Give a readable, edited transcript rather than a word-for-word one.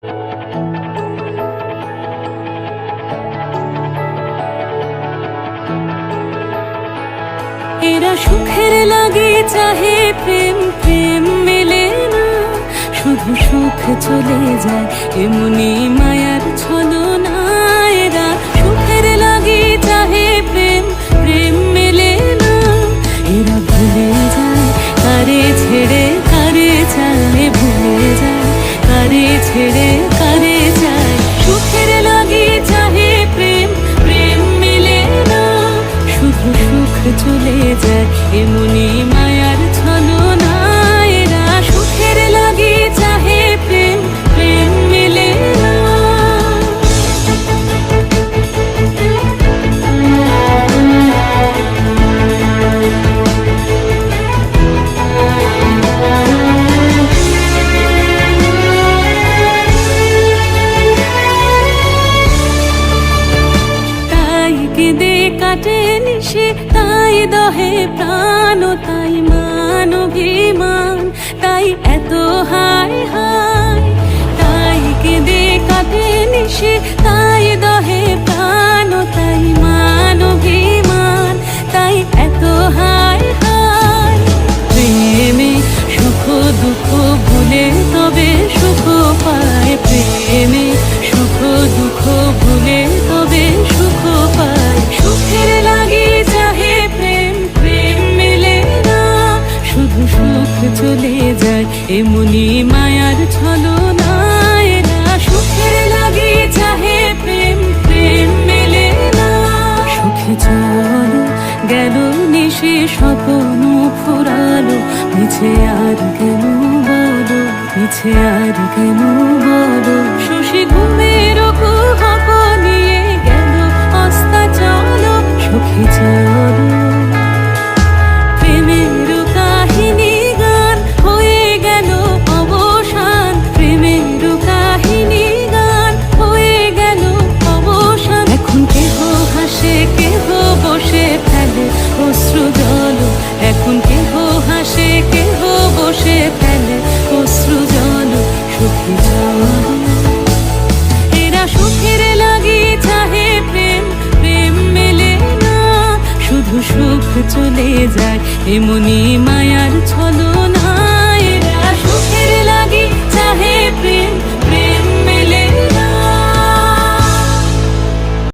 এরা সুখের লাগে চাহে প্রেম, প্রেম মেলে না, শুধু সুখ চলে যায় এমনি মায়ার ছলনা। এরা সুখের লাগে চাহে প্রেম, প্রেম মেলে না, এরা ভুলে যায় কারে ছেড়ে কারে চায়, ভুলে যায় কারে ছেড়ে কারে চায়। সুখের লাগে চাহে প্রেম, প্রেম মেলে না, শুধু সুখ চলে যায় এমনি মায়ার ছলনা। এরা সুখের লাগে চাহে প্রেম, প্রেম মেলে না। তাই কেঁদে কাটে নিশে, তাই দহে প্রাণ, তাই মান অভিমান, তাই এত হায় হায়। তাই কেঁদে কাটে নিশে, তাই দহে প্রাণ, তাই মান অভিমান, তাই এত হায় হায়। প্রেমে সুখ দুঃখ ভুলে তবে সুখ পায়, প্রেমে সুখ দুঃখ ভুলে তবে সুখ পায়। সুখের লাগে চাহে প্রেম, প্রেম মেলে না, শুধু সুখ চলে যায় এমনি মায়ার ছলনা। এরা সুখের লাগে চাহে প্রেম, প্রেম মেলে না। সুখে চলো গেল নিশে স্বপ্ন ফুরালো, মিছে আর কেন বলো, মিছে আর কেন বলো। শশী ঘুমের কুহক নিয়ে গেল অস্তা চলো, সুখে চলো। প্রেমের কাহিনী গান হয়ে গেল অবসান, প্রেমের কাহিনী গান হয়ে গেল অবসান। এখন কেহ হাসে কেহ বসে ফেলে অশ্রু জল, এখন কেহ হাসে কেহ বসে ফেলে অশ্রু জল। সুখে চলো। এরা সুখের লাগে চাহে প্রেম, প্রেম মেলে না, শুধু সুখ চলে যায় এমনি মায়ার ছলনা।